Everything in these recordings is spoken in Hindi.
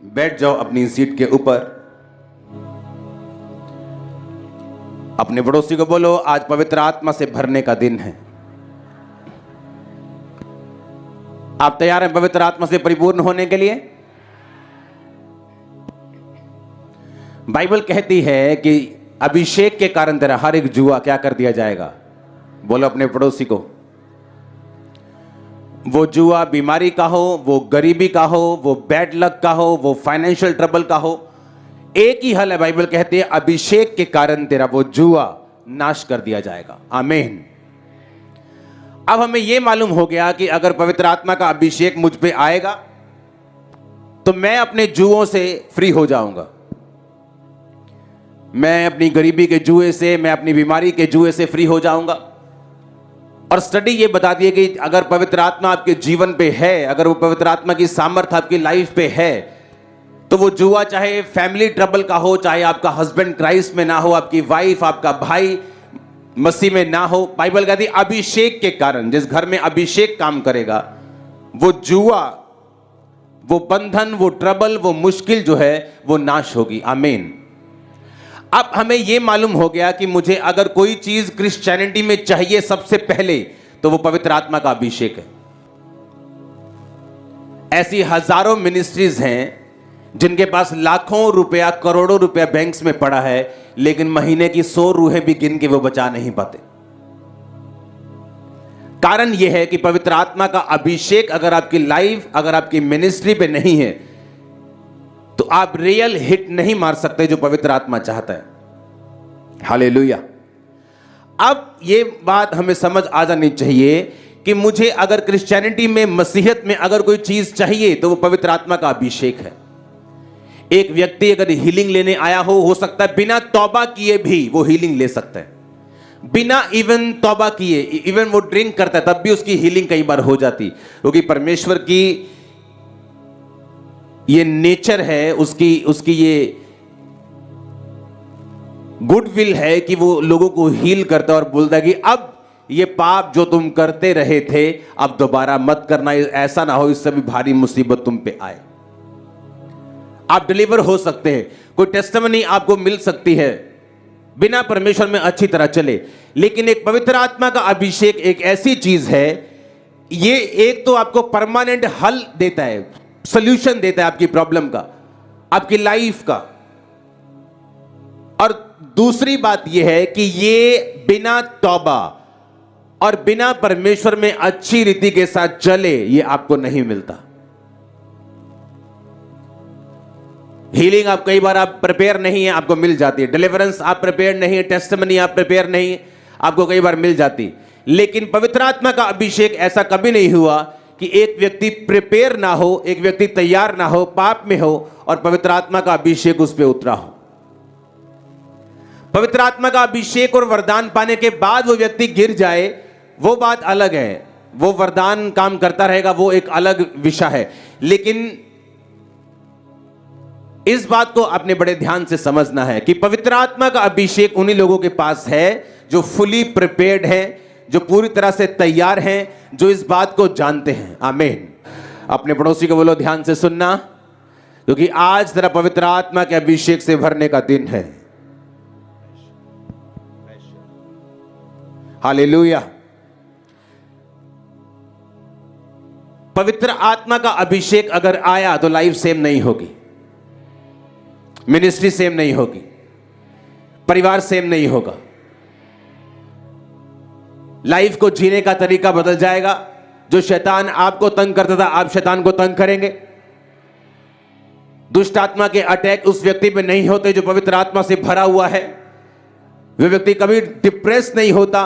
बैठ जाओ अपनी सीट के ऊपर। अपने पड़ोसी को बोलो, आज पवित्र आत्मा से भरने का दिन है। आप तैयार हैं पवित्र आत्मा से परिपूर्ण होने के लिए? बाइबल कहती है कि अभिषेक के कारण तेरा हर एक जुआ क्या कर दिया जाएगा। बोलो अपने पड़ोसी को, वो जुआ बीमारी का हो, वो गरीबी का हो, वो बैड लक का हो, वो फाइनेंशियल ट्रबल का हो, एक ही हल है। बाइबल कहती है अभिषेक के कारण तेरा वो जुआ नाश कर दिया जाएगा। आमीन। अब हमें यह मालूम हो गया कि अगर पवित्र आत्मा का अभिषेक मुझ पे आएगा तो मैं अपने जुओं से फ्री हो जाऊंगा। मैं अपनी गरीबी के जुए से, मैं अपनी बीमारी के जुए से फ्री हो जाऊंगा। और स्टडी ये बता दी है कि अगर पवित्र आत्मा आपके जीवन पे है, अगर वो पवित्र आत्मा की सामर्थ्य आपकी लाइफ पे है, तो वो जुआ चाहे फैमिली ट्रबल का हो, चाहे आपका हस्बैंड क्राइस्ट में ना हो, आपकी वाइफ, आपका भाई मसीह में ना हो, बाइबल कहती है अभिषेक के कारण, जिस घर में अभिषेक काम करेगा, वो जुआ, वो बंधन, वो ट्रबल, वो मुश्किल जो है वो नाश होगी। आमीन। अब हमें यह मालूम हो गया कि मुझे अगर कोई चीज क्रिश्चियनिटी में चाहिए सबसे पहले तो वो पवित्र आत्मा का अभिषेक है। ऐसी हजारों मिनिस्ट्रीज हैं जिनके पास लाखों रुपया, करोड़ों रुपया बैंक्स में पड़ा है, लेकिन महीने की 100 रूहें भी गिन के वो बचा नहीं पाते। कारण यह है कि पवित्र आत्मा का अभिषेक अगर आपकी लाइफ, अगर आपकी मिनिस्ट्री पे नहीं है तो आप रियल हिट नहीं मार सकते जो पवित्र आत्मा चाहता है। हालेलुया। अब ये बात हमें समझ आ जानी चाहिए कि मुझे अगर क्रिश्चियनिटी में, मसीहत में अगर कोई चीज चाहिए तो वो पवित्र आत्मा का अभिषेक है। एक व्यक्ति अगर हीलिंग लेने आया हो सकता है बिना तौबा किए भी वो हीलिंग ले सकता है। बिना इवन तौबा किए, इवन वो ड्रिंक करता है तब भी उसकी हीलिंग कई बार हो जाती, क्योंकि परमेश्वर की ये नेचर है, उसकी ये गुडविल है कि वो लोगों को हील करता है और बोलता है कि अब ये पाप जो तुम करते रहे थे अब दोबारा मत करना, ऐसा ना हो इससे भी भारी मुसीबत तुम पे आए। आप डिलीवर हो सकते हैं, कोई टेस्टिमनी आपको मिल सकती है, बिना परमेश्वर में अच्छी तरह चले। लेकिन एक पवित्र आत्मा का अभिषेक एक ऐसी चीज है, ये एक तो आपको परमानेंट हल देता है, सॉल्यूशन देता है आपकी प्रॉब्लम का, आपकी लाइफ का। और दूसरी बात यह है कि ये बिना तौबा और बिना परमेश्वर में अच्छी रीति के साथ चले ये आपको नहीं मिलता। हीलिंग आप कई बार आप प्रिपेयर नहीं है, आपको मिल जाती है। डिलीवरेंस आप प्रिपेयर नहीं है, टेस्टिमनी आप प्रिपेयर नहीं है, आपको कई बार मिल जाती। लेकिन पवित्र आत्मा का अभिषेक ऐसा कभी नहीं हुआ कि एक व्यक्ति प्रिपेयर ना हो, एक व्यक्ति तैयार ना हो, पाप में हो और पवित्र आत्मा का अभिषेक उस पर उतरा हो। पवित्र आत्मा का अभिषेक और वरदान पाने के बाद वो व्यक्ति गिर जाए वो बात अलग है, वो वरदान काम करता रहेगा, वो एक अलग विषय है। लेकिन इस बात को आपने बड़े ध्यान से समझना है कि पवित्र आत्मा का अभिषेक उन्हीं लोगों के पास है जो फुली प्रिपेयर्ड है, जो पूरी तरह से तैयार हैं, जो इस बात को जानते हैं। आमीन। अपने पड़ोसी को बोलो ध्यान से सुनना, क्योंकि आज तेरा पवित्र आत्मा के अभिषेक से भरने का दिन है। हालेलुया। पवित्र आत्मा का अभिषेक अगर आया तो लाइफ सेम नहीं होगी, मिनिस्ट्री सेम नहीं होगी, परिवार सेम नहीं होगा, लाइफ को जीने का तरीका बदल जाएगा। जो शैतान आपको तंग करता था आप शैतान को तंग करेंगे। दुष्ट आत्मा के अटैक उस व्यक्ति पे नहीं होते जो पवित्र आत्मा से भरा हुआ है। वह व्यक्ति कभी डिप्रेस नहीं होता,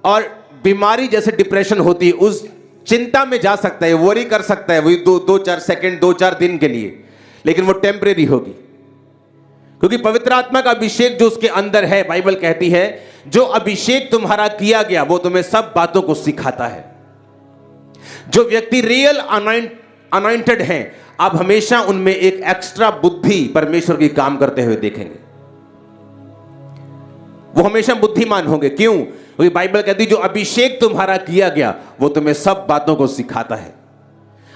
और बीमारी जैसे डिप्रेशन होती है उस चिंता में जा सकता है, वरी कर सकता है वही 2-4 सेकंड, 2-4 दिन के लिए, लेकिन वो टेम्परेरी होगी, क्योंकि पवित्र आत्मा का अभिषेक जो उसके अंदर है, बाइबल कहती है जो अभिषेक तुम्हारा किया गया वो तुम्हें सब बातों को सिखाता है। जो व्यक्ति रियल अनॉइंटेड हैं, आप हमेशा उनमें एक एक्स्ट्रा बुद्धि परमेश्वर की काम करते हुए देखेंगे। वो हमेशा बुद्धिमान होंगे। क्यों? क्योंकि बाइबल कहती है जो अभिषेक तुम्हारा किया गया वो तुम्हें सब बातों को सिखाता है।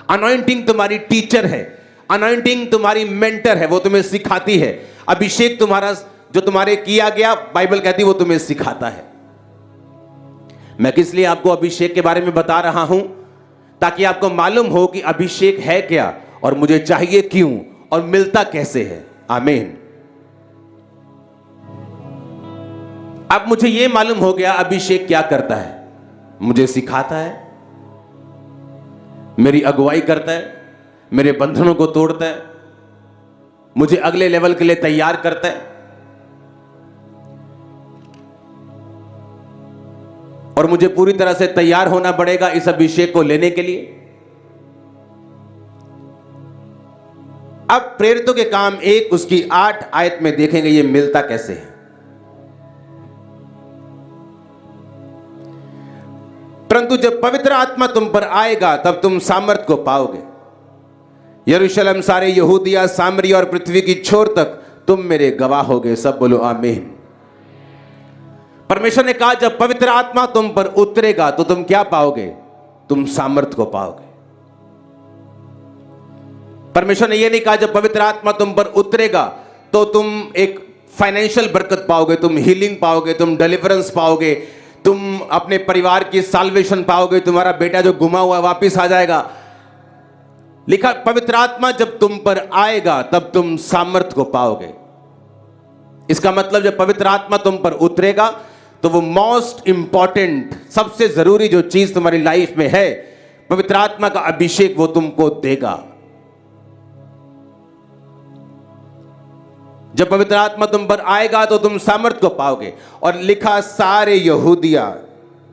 अनॉइंटिंग तुम्हारी टीचर है, अनॉइंटिंग तुम्हारी मेंटर है, वो तुम्हें सिखाती है। अभिषेक तुम्हारा जो तुम्हारे किया गया, बाइबल कहती है वो तुम्हें सिखाता है। मैं किस लिए आपको अभिषेक के बारे में बता रहा हूं? ताकि आपको मालूम हो कि अभिषेक है क्या और मुझे चाहिए क्यों और मिलता कैसे है। आमीन। अब मुझे यह मालूम हो गया अभिषेक क्या करता है। मुझे सिखाता है, मेरी अगुवाई करता है, मेरे बंधनों को तोड़ता है, मुझे अगले लेवल के लिए तैयार करता है और मुझे पूरी तरह से तैयार होना पड़ेगा इस अभिषेक को लेने के लिए। अब प्रेरितों के काम 1 उसकी 8 आयत में देखेंगे ये मिलता कैसे है। परंतु जब पवित्र आत्मा तुम पर आएगा तब तुम सामर्थ को पाओगे। यरूशलेम, सारे यहूदिया, सामरिया और पृथ्वी की छोर तक तुम मेरे गवाह होगे। सब बोलो आमीन। परमेश्वर ने कहा जब पवित्र आत्मा तुम पर उतरेगा तो तुम क्या पाओगे? तुम सामर्थ को पाओगे। परमेश्वर ने यह नहीं कहा जब पवित्र आत्मा तुम पर उतरेगा तो तुम एक फाइनेंशियल बरकत पाओगे, तुम हीलिंग पाओगे, तुम डिलीवरेंस पाओगे, तुम अपने परिवार की साल्वेशन पाओगे, तुम्हारा बेटा जो गुमा हुआ वापिस आ जाएगा। लिखा पवित्र आत्मा जब तुम पर आएगा तब तुम सामर्थ को पाओगे। इसका मतलब जब पवित्र आत्मा तुम पर उतरेगा तो वो मोस्ट इंपॉर्टेंट, सबसे जरूरी जो चीज तुम्हारी लाइफ में है, पवित्र आत्मा का अभिषेक, वो तुमको देगा। जब पवित्र आत्मा तुम पर आएगा तो तुम सामर्थ को पाओगे। और लिखा सारे यहूदिया,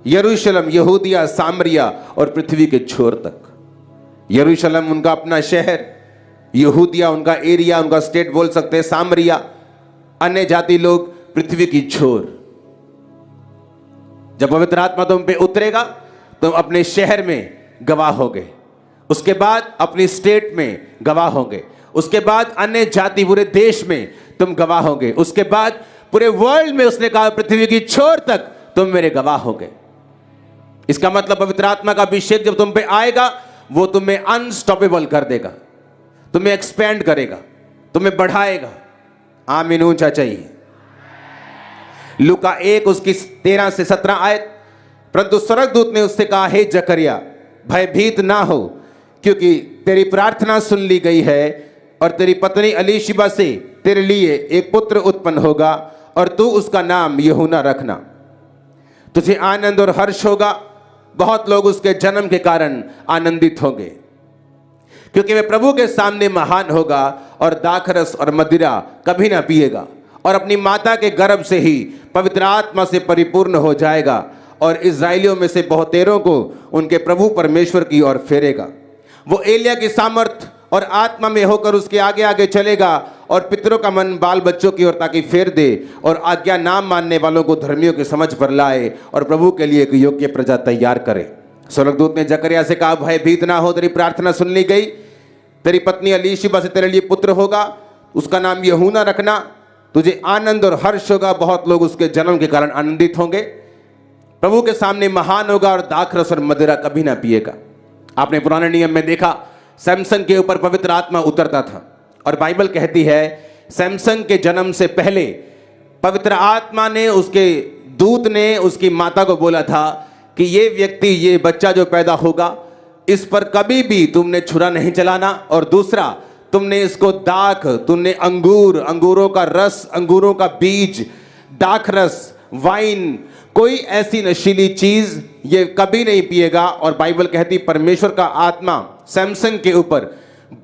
यरूशलेम, यहूदिया, सामरिया और पृथ्वी के छोर तक। यरूशलेम उनका अपना शहर, यहूदिया उनका एरिया, उनका स्टेट बोल सकते हैं, सामरिया अन्य जाति लोग, पृथ्वी की छोर। जब पवित्र आत्मा तुम पे उतरेगा तुम अपने शहर में गवाह होगे, उसके बाद अपनी स्टेट में गवाह होंगे, उसके बाद अन्य जाति पूरे देश में तुम गवाह होंगे, उसके बाद पूरे वर्ल्ड में, उसने कहा पृथ्वी की छोर तक तुम मेरे गवाह होगे। इसका मतलब पवित्र आत्मा का अभिषेक जब तुम पे आएगा वो तुम्हें अनस्टॉपेबल कर देगा, तुम्हें एक्सपेंड करेगा, तुम्हें बढ़ाएगा। आमीन ऊंचा चाहिए। लूका 1 उसकी 13 से 17 आयत। परंतु स्वर्गदूत ने उससे कहा, हे जकरिया, भयभीत ना हो, क्योंकि तेरी प्रार्थना सुन ली गई है और तेरी पत्नी एलीशिबा से तेरे लिए एक पुत्र उत्पन्न होगा और तू उसका नाम यूहन्ना रखना। तुझे आनंद और हर्ष होगा, बहुत लोग उसके जन्म के कारण आनंदित होंगे, क्योंकि वह प्रभु के सामने महान होगा और दाखरस और मदिरा कभी ना पिएगा और अपनी माता के गर्भ से ही पवित्र आत्मा से परिपूर्ण हो जाएगा और इस्राएलियों में से बहुतेरों को उनके प्रभु परमेश्वर की ओर फेरेगा। वो एलिया की सामर्थ और आत्मा में होकर उसके आगे आगे चलेगा और पितरों का मन बाल बच्चों की ओर ताकि फेर दे और आज्ञा नाम मानने वालों को धर्मियों की समझ पर लाए और प्रभु के लिए एक योग्य प्रजा तैयार करे। स्वर्गदूत ने जकरिया से कहा, भयभीत ना हो, तेरी प्रार्थना सुन ली गई, तेरी पत्नी एलीशिबा से तेरे लिए पुत्र होगा, उसका नाम यूहन्ना रखना। तुझे आनंद और हर्ष होगा, बहुत लोग उसके जन्म के कारण आनंदित होंगे, प्रभु के सामने महान होगा और दाखरस और मदिरा कभी ना पिएगा। आपने पुराने नियम में देखा सैमसन के ऊपर पवित्र आत्मा उतरता था और बाइबल कहती है सैमसन के जन्म से पहले पवित्र आत्मा ने, उसके दूत ने उसकी माता को बोला था कि ये व्यक्ति, ये बच्चा जो पैदा होगा, इस पर कभी भी तुमने छुरा नहीं चलाना, और दूसरा तुमने इसको दाख, तुमने अंगूर, अंगूरों का रस, अंगूरों का बीज, दाखरस, वाइन, कोई ऐसी नशीली चीज ये कभी नहीं पिएगा। और बाइबल कहती परमेश्वर का आत्मा सैमसन के ऊपर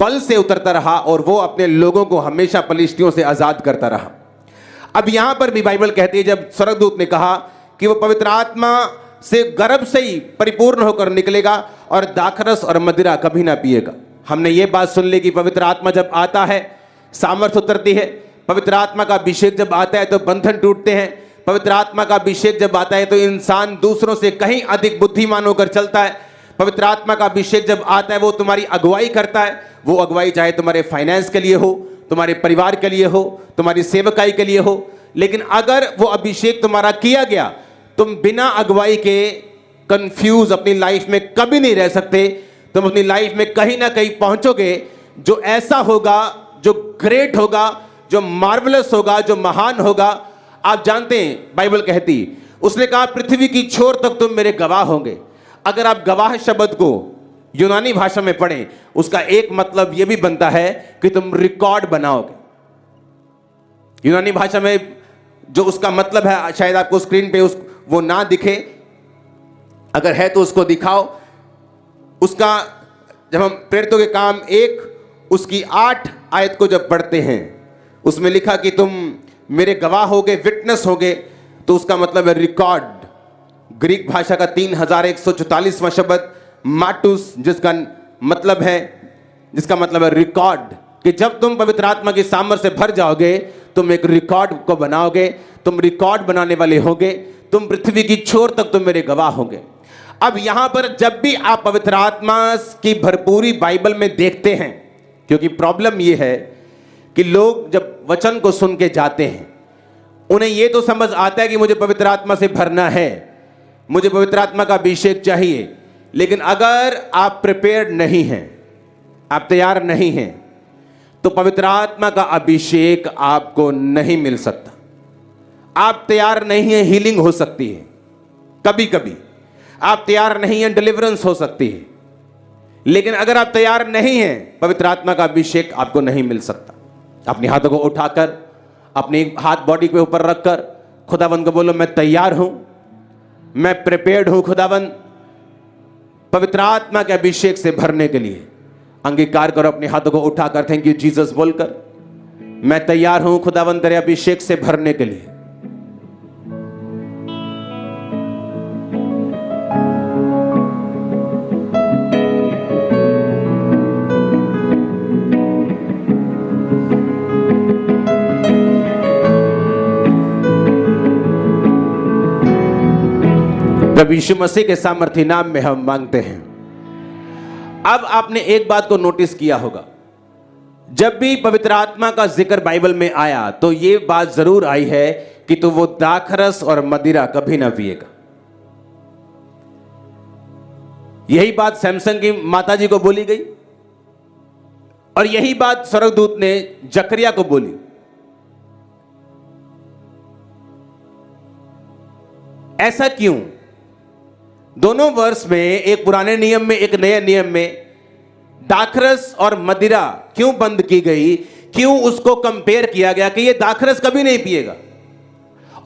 बल से उतरता रहा और वो अपने लोगों को हमेशा पलिश्तियों से आजाद करता रहा। अब यहां पर भी बाइबल कहती है जब स्वर्गदूत ने कहा कि वो पवित्र आत्मा से गर्भ से ही परिपूर्ण होकर निकलेगा और दाखरस और मदिरा कभी ना पिएगा। हमने ये बात सुन ली कि पवित्र आत्मा जब आता है सामर्थ उतरती है, पवित्र आत्मा का अभिषेक जब आता है तो बंधन टूटते हैं, पवित्र आत्मा का अभिषेक जब आता है तो इंसान दूसरों से कहीं अधिक बुद्धिमान होकर चलता है। पवित्र आत्मा का अभिषेक जब आता है वो तुम्हारी अगुवाई करता है, वो अगुवाई चाहे तुम्हारे फाइनेंस के लिए हो, तुम्हारे परिवार के लिए हो, तुम्हारी सेवकाई के लिए हो। लेकिन अगर वो अभिषेक तुम्हारा किया गया, तुम बिना अगुवाई के कंफ्यूज अपनी लाइफ में कभी नहीं रह सकते। तुम अपनी लाइफ में कहीं ना कहीं पहुंचोगे जो ऐसा होगा, जो ग्रेट होगा, जो मार्वलस होगा, जो महान होगा। आप जानते हैं बाइबल कहती, उसने कहा पृथ्वी की छोर तक तुम मेरे गवाह होंगे। अगर आप गवाह शब्द को यूनानी भाषा में पढ़ें, उसका एक मतलब यह भी बनता है कि तुम रिकॉर्ड बनाओगे। यूनानी भाषा में जो उसका मतलब है, शायद आपको स्क्रीन पे वो ना दिखे, अगर है तो उसको दिखाओ। उसका जब हम प्रेरितों के काम 1 उसकी 8 आयत को जब पढ़ते हैं, उसमें लिखा कि तुम मेरे गवाह होगे, विटनेस होगे, तो उसका मतलब है रिकॉर्ड। ग्रीक भाषा का 3144वां शब्द माटुस, जिसका मतलब है रिकॉर्ड, कि जब तुम पवित्र आत्मा की सामर्थ्य से भर जाओगे, तुम एक रिकॉर्ड को बनाओगे, तुम रिकॉर्ड बनाने वाले होगे, तुम पृथ्वी की छोर तक तुम मेरे गवाह होगे। अब यहां पर जब भी आप पवित्र आत्मा की भरपूरी बाइबल में देखते हैं, क्योंकि प्रॉब्लम यह है कि लोग जब वचन को सुन के जाते हैं, उन्हें यह तो समझ आता है कि मुझे पवित्र आत्मा से भरना है, मुझे पवित्र आत्मा का अभिषेक चाहिए, लेकिन अगर आप प्रिपेयर्ड नहीं हैं, आप तैयार नहीं हैं, तो पवित्र आत्मा का अभिषेक आपको नहीं मिल सकता। आप तैयार नहीं हैं, हीलिंग हो सकती है कभी कभी, आप तैयार नहीं हैं, डिलीवरेंस हो सकती है, लेकिन अगर आप तैयार नहीं हैं, पवित्र आत्मा का अभिषेक आपको नहीं मिल सकता। अपने हाथों को उठाकर, अपने हाथ बॉडी के ऊपर रखकर खुदावंद को बोलो, मैं तैयार हूं, मैं प्रिपेयर्ड हूं खुदावंद, पवित्र आत्मा के अभिषेक से भरने के लिए। अंगीकार करो, अपने हाथों को उठाकर थैंक यू जीसस बोलकर, मैं तैयार हूं खुदावंद तेरे अभिषेक से भरने के लिए। प्रभु यीशु मसीह के सामर्थी नाम में हम मांगते हैं। अब आपने एक बात को नोटिस किया होगा, जब भी पवित्र आत्मा का जिक्र बाइबल में आया तो यह बात जरूर आई है कि तो वो दाखरस और मदिरा कभी ना पिएगा। यही बात सैमसन की माताजी को बोली गई और यही बात स्वर्गदूत ने जकरिया को बोली। ऐसा क्यों? दोनों वर्ष में, एक पुराने नियम में एक नए नियम में, दाखरस और मदिरा क्यों बंद की गई? क्यों उसको कंपेयर किया गया कि ये दाखरस कभी नहीं पिएगा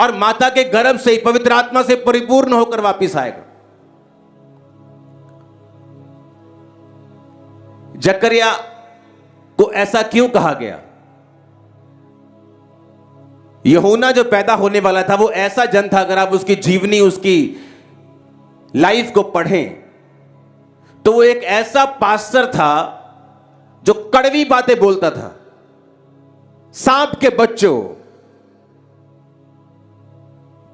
और माता के गर्भ से ही पवित्र आत्मा से परिपूर्ण होकर वापस आएगा? जकरिया को ऐसा क्यों कहा गया? यूहन्ना जो पैदा होने वाला था वो ऐसा जन था, अगर आप उसकी जीवनी, उसकी लाइफ को पढ़ें तो वो एक ऐसा पास्टर था जो कड़वी बातें बोलता था। सांप के बच्चों,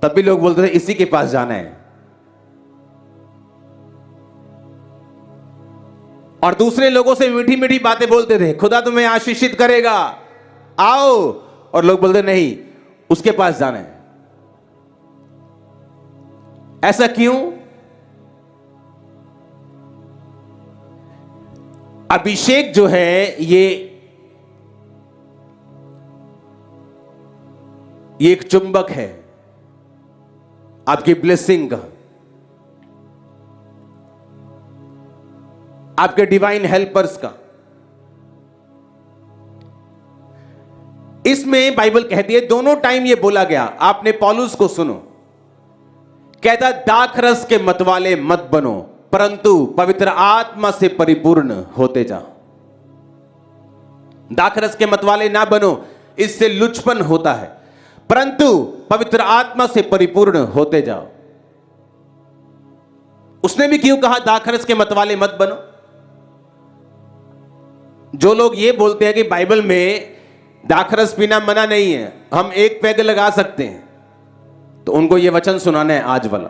तब भी लोग बोलते थे इसी के पास जाना है, और दूसरे लोगों से मीठी मीठी बातें बोलते थे, खुदा तुम्हें आशीषित करेगा, आओ, और लोग बोलते नहीं उसके पास जाना है। ऐसा क्यों? अभिषेक जो है ये एक चुंबक है आपकी ब्लेसिंग का, आपके डिवाइन हेल्पर्स का। इसमें बाइबल कहती है, दोनों टाइम ये बोला गया। आपने पौलुस को सुनो, कहता दाखरस के मतवाले मत बनो, परंतु पवित्र आत्मा से परिपूर्ण होते जाओ। दाखरस के मतवाले ना बनो, इससे लुचपन होता है, परंतु पवित्र आत्मा से परिपूर्ण होते जाओ। उसने भी क्यों कहा दाखरस के मतवाले मत बनो? जो लोग ये बोलते हैं कि बाइबल में दाखरस पीना मना नहीं है, हम एक पैग लगा सकते हैं, तो उनको यह वचन सुनाना है आज वाला।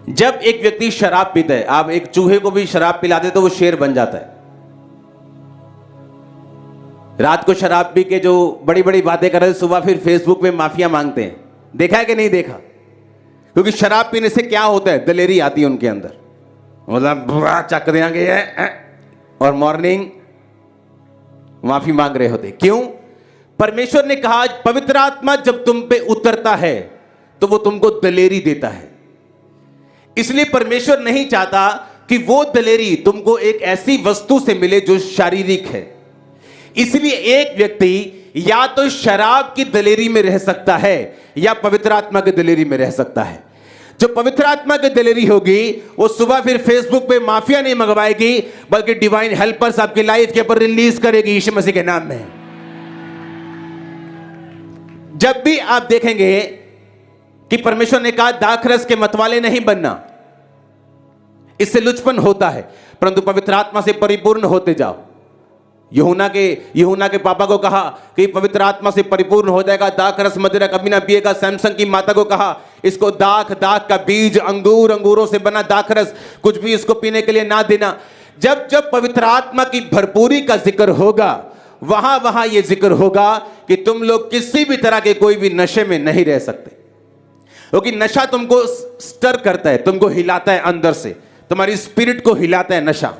जब एक व्यक्ति शराब पीता है, आप एक चूहे को भी शराब पिलाते तो वो शेर बन जाता है। रात को शराब पी के जो बड़ी बड़ी बातें कर रहे, सुबह फिर फेसबुक पे माफिया मांगते हैं। देखा है कि नहीं देखा? क्योंकि शराब पीने से क्या होता है, दलेरी आती है उनके अंदर। मतलब बुरा चक देंगे और मॉर्निंग माफी मांग रहे होते। क्यों? परमेश्वर ने कहा पवित्र आत्मा जब तुम पे उतरता है तो वो तुमको दलेरी देता है। इसलिए परमेश्वर नहीं चाहता कि वो दलेरी तुमको एक ऐसी वस्तु से मिले जो शारीरिक है। इसलिए एक व्यक्ति या तो शराब की दलेरी में रह सकता है या पवित्र आत्मा की दलेरी में रह सकता है। जो पवित्र आत्मा की दलेरी होगी वो सुबह फिर फेसबुक पे माफिया नहीं मंगवाएगी, बल्कि डिवाइन हेल्पर्स आपकी लाइफ के ऊपर रिलीज करेगी यीशु मसीह के नाम में। जब भी आप देखेंगे कि परमेश्वर ने कहा दाखरस के मतवाले नहीं बनना, इससे लुचपन होता है, परंतु पवित्र आत्मा से परिपूर्ण होते जाओ। यूहन्ना के पापा को कहा कि पवित्र आत्मा से परिपूर्ण हो जाएगा, दाखरस मदिरा कभी ना पिएगा। सैमसन की माता को कहा इसको दाख का बीज, अंगूरों से बना दाखरस कुछ भी इसको पीने के लिए ना देना। जब जब पवित्र आत्मा की भरपूरी का जिक्र होगा वहां यह जिक्र होगा कि तुम लोग किसी भी तरह के कोई भी नशे में नहीं रह सकते, क्योंकि नशा तुमको स्टर करता है, तुमको हिलाता है अंदर से, तुम्हारी स्पिरिट को हिलाता है नशा।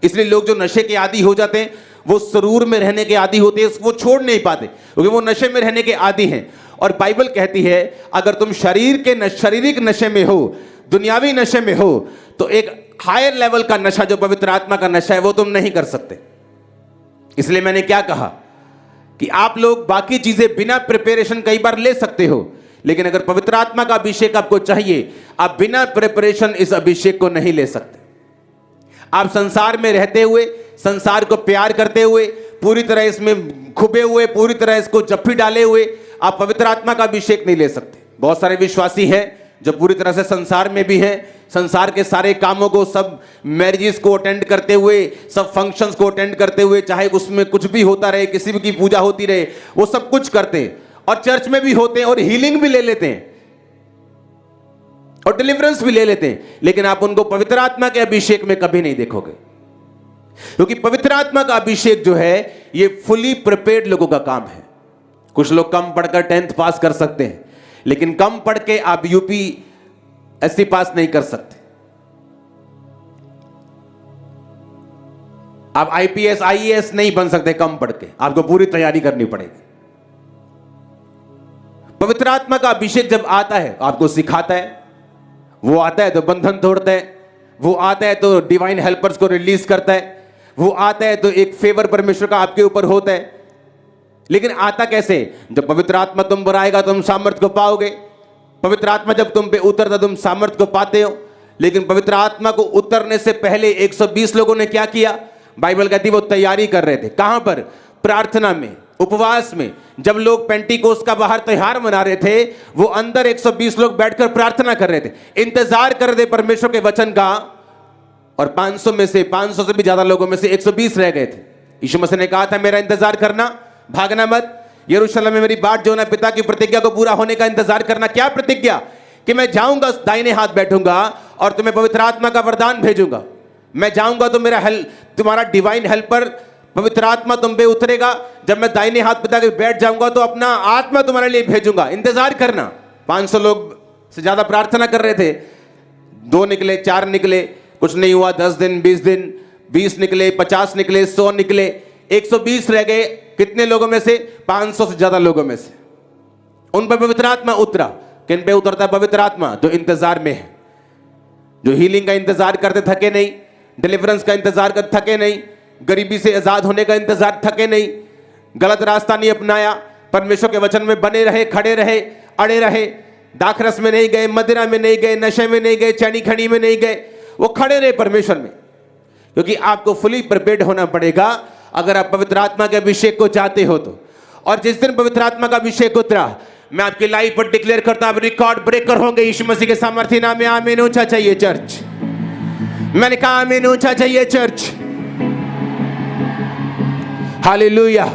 इसलिए लोग जो नशे के आदी हो जाते हैं वो सुरूर में रहने के आदी होते हैं, वो छोड़ नहीं पाते क्योंकि वो नशे में रहने के आदी हैं। और बाइबल कहती है अगर तुम शारीरिक नशे में हो, दुनियावी नशे में हो, तो एक हायर लेवल का नशा जो पवित्र आत्मा का नशा है वो तुम नहीं कर सकते। इसलिए मैंने क्या कहा कि आप लोग बाकी चीजें बिना प्रिपरेशन कई बार ले सकते हो, लेकिन अगर पवित्र आत्मा का अभिषेक आपको चाहिए, आप बिना प्रिपरेशन इस अभिषेक को नहीं ले सकते। आप संसार में रहते हुए, संसार को प्यार करते हुए, पूरी तरह इसमें खुबे हुए, पूरी तरह इसको जप्फी डाले हुए आप पवित्र आत्मा का अभिषेक नहीं ले सकते। बहुत सारे विश्वासी हैं जो पूरी तरह से संसार में भी हैं, संसार के सारे कामों को, सब मैरिजेस को अटेंड करते हुए, सब फंक्शंस को अटेंड करते हुए, चाहे उसमें कुछ भी होता रहे, किसी भी की पूजा होती रहे, वो सब कुछ करते हैं और चर्च में भी होते हैं और हीलिंग भी ले लेते हैं और डिलीवरेंस भी ले लेते हैं, लेकिन आप उनको पवित्र आत्मा के अभिषेक में कभी नहीं देखोगे, क्योंकि पवित्र आत्मा का अभिषेक जो है ये फुली प्रिपेयर्ड लोगों का काम है। कुछ लोग कम पढ़कर 10th पास कर सकते हैं, लेकिन कम पढ़ के आप यूपीएससी पास नहीं कर सकते। आप आईपीएस आईएएस नहीं बन सकते कम पढ़ के, आपको पूरी तैयारी करनी पड़ेगी। पवित्र आत्मा का अभिषेक जब आता है आपको सिखाता है, वो आता है तो बंधन तोड़ता है, वो आता है तो डिवाइन हेल्पर्स को रिलीज करता है, वो आता है तो एक फेवर परमेश्वर का आपके ऊपर होता है। लेकिन आता कैसे? जब पवित्र आत्मा तुम पर आएगा तुम सामर्थ्य को पाओगे। पवित्र आत्मा जब तुम पे उतरता तुम सामर्थ्य को पाते हो। लेकिन पवित्र आत्मा को उतरने से पहले 120 लोगों ने क्या किया? बाइबल कहती है वो तैयारी कर रहे थे। कहां पर? प्रार्थना में, उपवास में। जब लोग पेंटिकोस्ट का बाहर त्योहार मना रहे थे, वो अंदर 120 लोग बैठकर प्रार्थना कर रहे थे, इंतजार कर रहे थे परमेश्वर के वचन का। और 500 से भी ज्यादा लोगों में से 120 रह गए थे। यीशु मसीह ने कहा था मेरा इंतजार करना, भागना मत। यरूशलेम में मेरी बाट जो है ना, पिता की प्रतिज्ञा को पूरा होने का इंतजार करना। क्या प्रतिज्ञा? कि मैं जाऊंगा, दाहिने हाथ बैठूंगा और तुम्हें पवित्र आत्मा का वरदान भेजूंगा। मैं जाऊंगा तो तुम्हारा डिवाइन हेल्पर पवित्र आत्मा तुम पे उतरेगा। जब मैं दाहिने हाथ पिता के बैठ जाऊंगा तो अपना आत्मा तुम्हारे लिए भेजूंगा। इंतजार करना। 500 लोग से ज्यादा प्रार्थना कर रहे थे। 2 निकले, 4 निकले, कुछ नहीं हुआ। 10 दिन, 20 दिन, 20 निकले, 50 निकले, 100 निकले, 120 रह गए। कितने लोगों में से? 500 से ज्यादा लोगों में से। उन पर पवित्र आत्मा उतरा। किन पे उतरता है पवित्र आत्मा? जो इंतजार में है, जो हीलिंग का इंतजार करते थके नहीं, डिलीवरेंस का इंतजार करते थके नहीं, गरीबी से आजाद होने का इंतजार थके नहीं, गलत रास्ता नहीं अपनाया, परमेश्वर के वचन में बने रहे, खड़े रहे, अड़े रहे, दाखरस में नहीं गए, मदिरा में नहीं गए, नशे में नहीं गए, चैनी खड़ी में नहीं गए, वो खड़े रहे परमेश्वर में। क्योंकि आपको फुली प्रिपेयर्ड होना पड़ेगा अगर आप पवित्र आत्मा के अभिषेक को चाहते हो तो। और जिस दिन पवित्र आत्मा का अभिषेक उतरा, मैं आपकी लाइफ पर डिक्लेयर करता हूं रिकॉर्ड ब्रेकर होंगे यीशु मसीह के सामर्थ्य नाम में। आमीन। ऊंचा चाहिए चर्च। मैंने कहा आमीन। ऊंचा चाहिए चर्च। Hallelujah,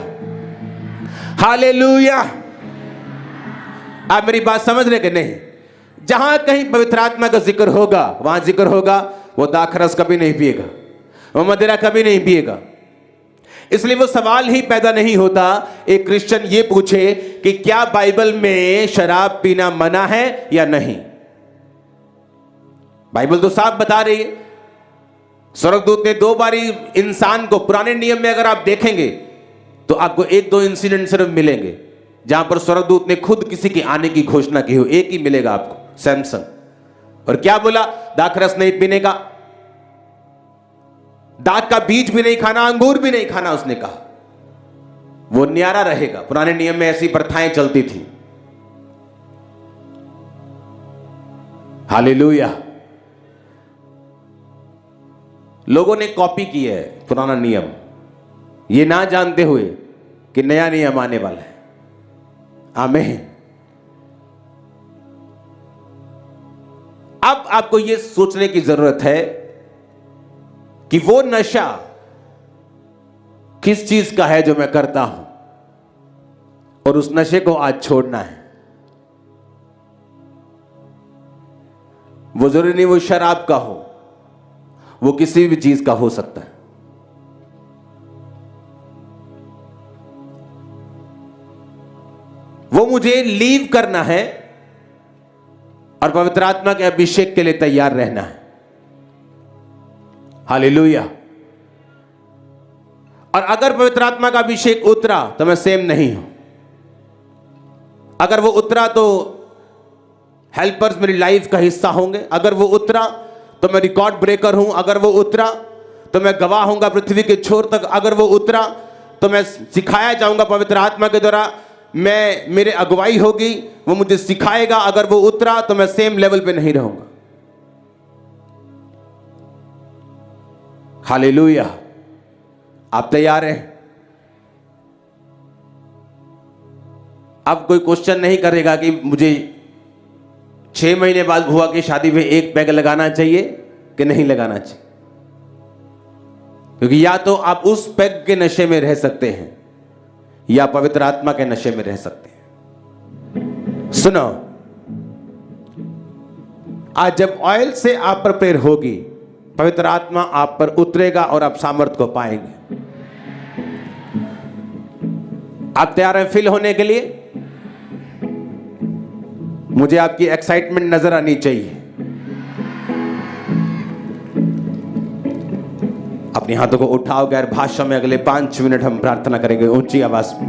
hallelujah. आप मेरी बात समझ रहे कि नहीं? जहां कहीं पवित्र आत्मा का जिक्र होगा वहां जिक्र होगा वो दाखरस कभी नहीं पिएगा, वो मदिरा कभी नहीं पिएगा। इसलिए वो सवाल ही पैदा नहीं होता एक क्रिश्चियन ये पूछे कि क्या बाइबल में शराब पीना मना है या नहीं। बाइबल तो साफ बता रही है स्वर्गदूत ने 2 बारी इंसान को, पुराने नियम में अगर आप देखेंगे तो आपको 1-2 इंसिडेंट सिर्फ मिलेंगे जहां पर स्वर्गदूत ने खुद किसी के आने की घोषणा की हो। एक ही मिलेगा आपको, सैमसन। और क्या बोला? दाखरस नहीं पीने का, दाख का बीज भी नहीं खाना, अंगूर भी नहीं खाना। उसने कहा वो न्यारा रहेगा। पुराने नियम में ऐसी प्रथाएं चलती थी। हालेलुया। लोगों ने कॉपी की है पुराना नियम, ये ना जानते हुए कि नया नियम आने वाला है। आमीन। अब आपको यह सोचने की जरूरत है कि वो नशा किस चीज का है जो मैं करता हूं, और उस नशे को आज छोड़ना है। वो जरूरी नहीं वो शराब का हो, वो किसी भी चीज का हो सकता है। वो मुझे लीव करना है और पवित्र आत्मा के अभिषेक के लिए तैयार रहना है। हालेलुया। और अगर पवित्र आत्मा का अभिषेक उतरा तो मैं सेम नहीं हूं। अगर वो उतरा तो हेल्पर्स मेरी लाइफ का हिस्सा होंगे। अगर वो उतरा तो मैं रिकॉर्ड ब्रेकर हूं। अगर वो उतरा तो मैं गवाह होऊंगा पृथ्वी के छोर तक। अगर वो उतरा तो मैं सिखाया जाऊंगा पवित्र आत्मा के द्वारा। मैं, मेरे अगुवाई होगी, वो मुझे सिखाएगा। अगर वो उतरा तो मैं सेम लेवल पे नहीं रहूंगा। हालेलुया। आप तैयार हैं? अब कोई क्वेश्चन नहीं करेगा कि मुझे 6 महीने बाद बुआ की शादी में एक पैग लगाना चाहिए कि नहीं लगाना चाहिए, क्योंकि या तो आप उस पैग के नशे में रह सकते हैं या पवित्र आत्मा के नशे में रह सकते हैं। सुनो, आज जब ऑयल से आप पर प्रेर होगी, पवित्र आत्मा आप पर उतरेगा और आप सामर्थ को पाएंगे। आप तैयार हैं फिल होने के लिए? मुझे आपकी एक्साइटमेंट नजर आनी चाहिए। अपने हाथों को उठाओ। गैर भाषा में अगले 5 मिनट हम प्रार्थना करेंगे ऊंची आवाज में।